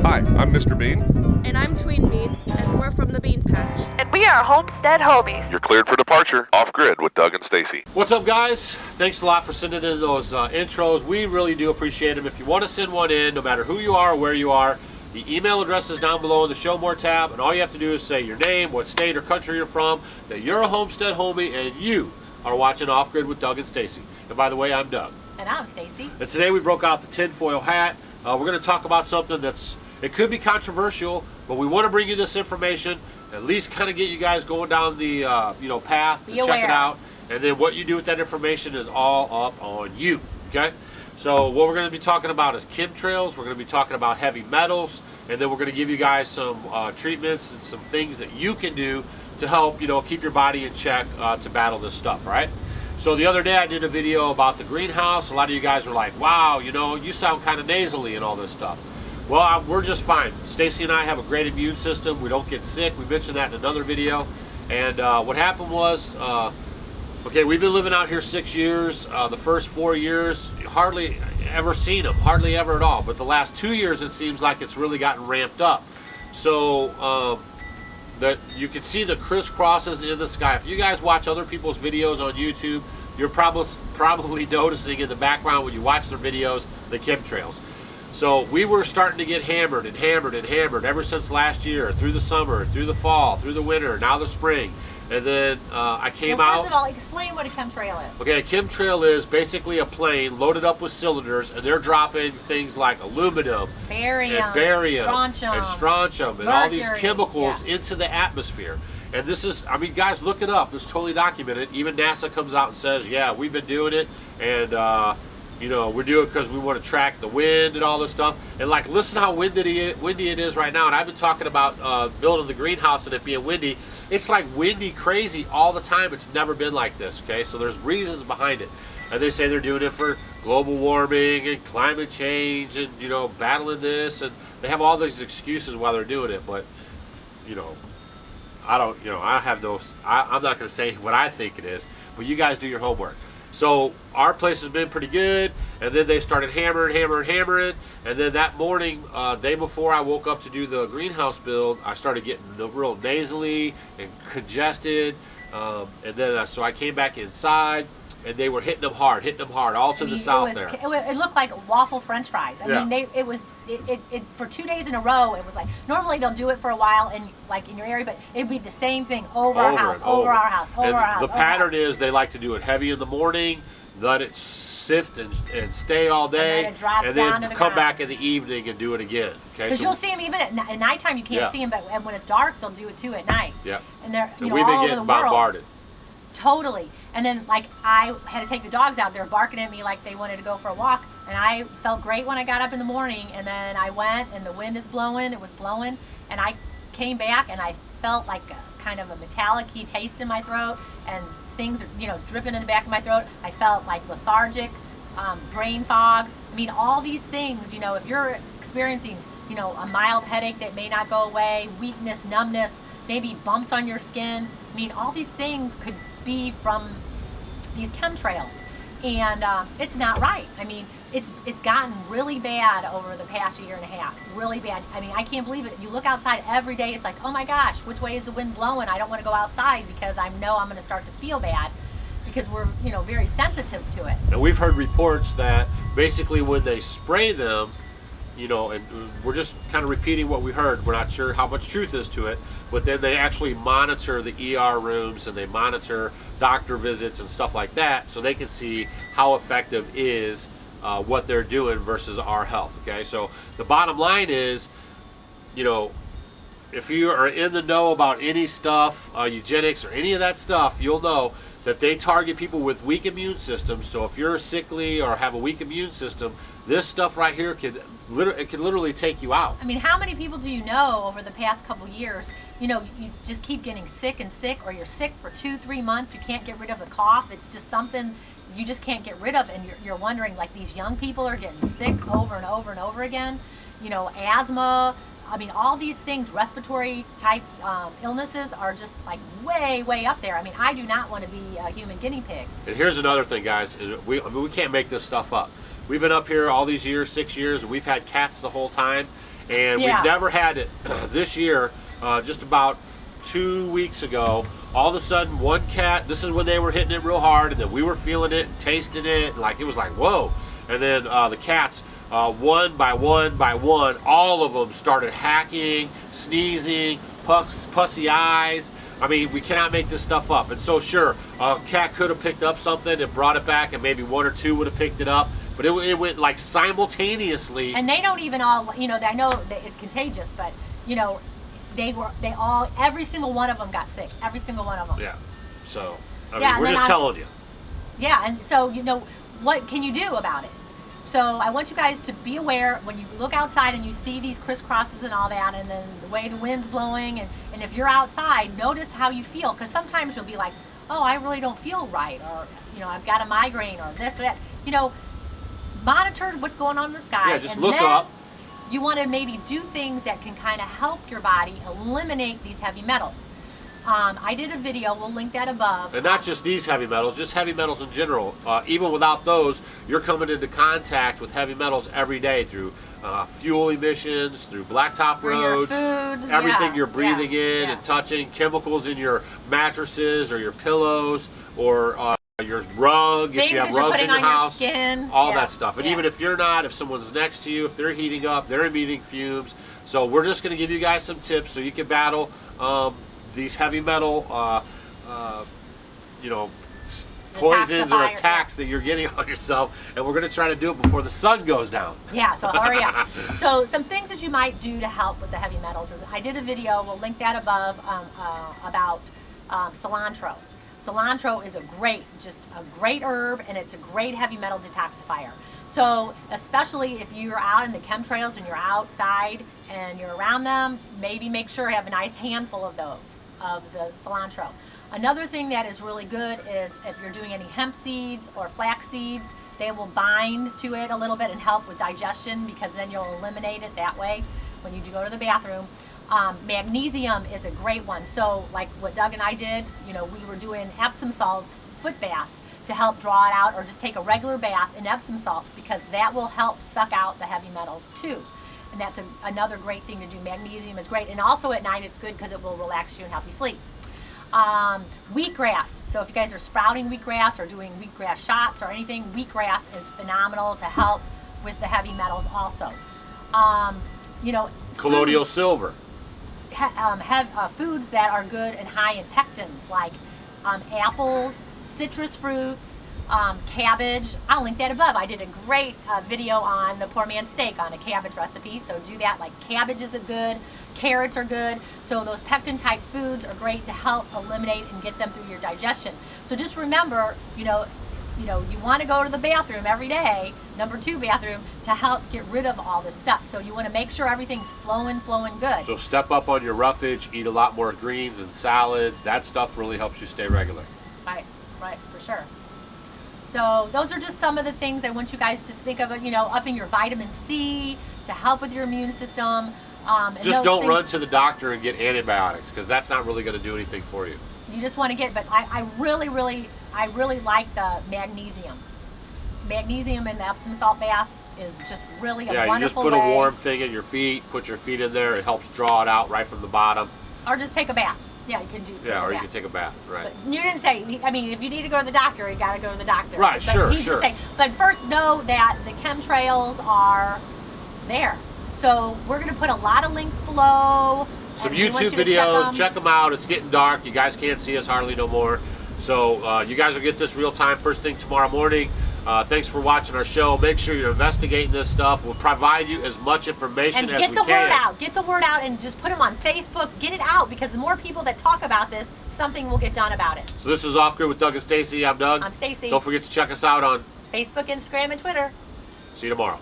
Hi, I'm Mr. Bean. And I'm Tween Bean, and we're from the Bean Patch. And we are Homestead Homies. You're cleared for departure. Off grid with Doug and Stacy. What's up, guys? Thanks a lot for sending in those intros. We really do appreciate them. If you want to send one in, no matter who you are or where you are, the email address is down below in the Show More tab, and all you have to do is say your name, what state or country you're from, that you're a Homestead Homie, and you are watching Off Grid with Doug and Stacy. And by the way, I'm Doug. And I'm Stacy. And today we broke out the tinfoil hat. We're going to talk about something it could be controversial, but we want to bring you this information, at least kind of get you guys going down the path to check it out. And then what you do with that information is all up on you, okay? So what we're going to be talking about is chemtrails. We're going to be talking about heavy metals, and then we're going to give you guys some treatments and some things that you can do to help, keep your body in check to battle this stuff, all right? So the other day I did a video about the greenhouse. A lot of you guys were like, wow, you sound kind of nasally and all this stuff. Well, we're just fine. Stacy and I have a great immune system. We don't get sick. We mentioned that in another video. And what happened was, okay, we've been living out here 6 years. The first 4 years, hardly ever seen them, hardly ever at all. But the last 2 years, it seems like it's really gotten ramped up. So that you can see the crisscrosses in the sky. If you guys watch other people's videos on YouTube, you're probably noticing in the background when you watch their videos the chemtrails. So we were starting to get hammered and hammered and hammered ever since last year, through the summer, through the fall, through the winter, now the spring. And then I came out. First of all, explain what a chemtrail is. Okay, a chemtrail is basically a plane loaded up with cylinders, and they're dropping things like aluminum, barium, strontium, and all these chemicals into the atmosphere. And this is, guys, look it up. It's totally documented. Even NASA comes out and says, yeah, we've been doing it, and we're doing it because we want to track the wind and all this stuff. And like, listen how windy it is right now. And I've been talking about building the greenhouse and it being windy. It's like windy crazy all the time. It's never been like this, okay? So there's reasons behind it. And they say they're doing it for global warming and climate change and, battling this. And they have all these excuses why they're doing it. But, I'm not going to say what I think it is. But you guys do your homework. So our place has been pretty good, and then they started hammering, and then that morning, day before I woke up to do the greenhouse build, I started getting real nasally and congested, and then so I came back inside, and they were hitting them hard, all to the south there. It looked like waffle French fries. It for 2 days in a row. It was like, normally they'll do it for a while in your area, but it'd be the same thing over our house. The pattern is they like to do it heavy in the morning, let it sift and stay all day, and then come back in the evening and do it again. Okay, because you'll see them even at nighttime. You can't see them, but when it's dark, they'll do it too at night. Yeah, and they're we've been getting bombarded. Totally. And then, I had to take the dogs out. They were barking at me like they wanted to go for a walk. And I felt great when I got up in the morning. And then I went, and the wind is blowing. It was blowing. And I came back, and I felt like kind of a metallic-y taste in my throat. And things, dripping in the back of my throat. I felt like lethargic, brain fog. All these things, if you're experiencing, a mild headache that may not go away, weakness, numbness, maybe bumps on your skin. All these things could be from these chemtrails, and it's not right. It's gotten really bad over the past year and a half, really bad. I can't believe it. You look outside every day, it's like, oh my gosh, which way is the wind blowing? I don't want to go outside because I know I'm going to start to feel bad because we're very sensitive to it. And we've heard reports that basically when they spray them, and we're just kind of repeating what we heard. We're not sure how much truth is to it, but then they actually monitor the ER rooms and they monitor doctor visits and stuff like that, so they can see how effective is what they're doing versus our health. Okay, so the bottom line is, if you are in the know about any stuff, eugenics or any of that stuff, you'll know that they target people with weak immune systems. So if you're sickly or have a weak immune system, this stuff right here can literally take you out. How many people do you know over the past couple years, you just keep getting sick and sick, or you're sick for 2-3 months, you can't get rid of the cough, it's just something you just can't get rid of, and you're wondering, like, these young people are getting sick over and over and over again. you know, asthma. I mean, all these things, respiratory type illnesses are just like way up there. I mean, I do not want to be a human guinea pig. And here's another thing, guys. We can't make this stuff up. We've been up here all these years, 6 years, and we've had cats the whole time. And we've never had it this year, just about 2 weeks ago. All of a sudden, one cat, this is when they were hitting it real hard, and then we were feeling it and tasting it. Like, it was like, whoa. And then the cats, one by one, all of them started hacking, sneezing, pussy eyes. I mean, we cannot make this stuff up. And so, sure, a cat could have picked up something and brought it back, and maybe one or two would have picked it up. But it went like simultaneously. And they don't even all, you know, I know that it's contagious, but, you know, every single one of them got sick. Every single one of them. Yeah. So, I mean, we're just telling you. Yeah, and so, you know, what can you do about it? So I want you guys to be aware when you look outside and you see these crisscrosses and all that, and then the way the wind's blowing, and if you're outside, notice how you feel, because sometimes you'll be like, oh, I really don't feel right, or, you know, I've got a migraine, or this or that. You know, monitor what's going on in the sky. Yeah, just and look then up. You want to maybe do things that can kind of help your body eliminate these heavy metals. I did a video, we'll link that above. And not just these heavy metals, just heavy metals in general. Even without those, you're coming into contact with heavy metals every day through fuel emissions, through blacktop roads, foods, everything you're breathing in and touching, chemicals in your mattresses or your pillows or your rug, things if you have that you're rugs putting in your on house, your skin. all that stuff. And even if you're not, if someone's next to you, if they're heating up, they're emitting fumes. So we're just going to give you guys some tips so you can battle these heavy metal, you know, poisons or attacks that you're getting on yourself, and we're going to try to do it before the sun goes down. Yeah, so hurry up. So some things that you might do to help with the heavy metals is I did a video, we'll link that above, about cilantro. Cilantro is just a great herb, and it's a great heavy metal detoxifier. So especially if you're out in the chemtrails and you're outside and you're around them, maybe make sure you have a nice handful of those, of the cilantro. Another thing that is really good is if you're doing any hemp seeds or flax seeds, they will bind to it a little bit and help with digestion, because then you'll eliminate it that way when you do go to the bathroom. Magnesium is a great one. So like what Doug and I did, you know, we were doing Epsom salt foot baths to help draw it out, or just take a regular bath in Epsom salts, because that will help suck out the heavy metals too. And that's another great thing to do. Magnesium is great. And also at night it's good because it will relax you and help you sleep. Wheatgrass. So if you guys are sprouting wheatgrass or doing wheatgrass shots or anything, wheatgrass is phenomenal to help with the heavy metals also. You know, Colloidal silver. Foods that are good and high in pectins, like apples, citrus fruits, cabbage. I'll link that above. I did a great video on the poor man's steak on a cabbage recipe, so do that. Like cabbages are good, carrots are good. So those pectin type foods are great to help eliminate and get them through your digestion. So just remember, you want to go to the bathroom every day, number 2 bathroom, to help get rid of all this stuff. So you want to make sure everything's flowing good. So step up on your roughage, eat a lot more greens and salads. That stuff really helps you stay regular. Right, for sure. So those are just some of the things I want you guys to think of, upping your vitamin C to help with your immune system. Just don't run to the doctor and get antibiotics, because that's not really going to do anything for you. You just want to get, but I really like the magnesium. Magnesium in the Epsom salt bath is just really a wonderful way. Yeah, you just put a warm thing in your feet, put your feet in there, it helps draw it out right from the bottom. Or just take a bath. Yeah, you can do. Yeah, or you can take a bath, right. But you didn't say, I mean, if you need to go to the doctor, you got to go to the doctor. Right, but sure. But first know that the chemtrails are there. So we're going to put a lot of links below. Some YouTube videos, check them out. It's getting dark. You guys can't see us hardly no more. So you guys will get this real time first thing tomorrow morning. Thanks for watching our show. Make sure you're investigating this stuff. We'll provide you as much information as we can. And get the word out. Get the word out and just put them on Facebook. Get it out, because the more people that talk about this, something will get done about it. So this is Off Grid with Doug and Stacy. I'm Doug. I'm Stacy. Don't forget to check us out on Facebook, Instagram, and Twitter. See you tomorrow.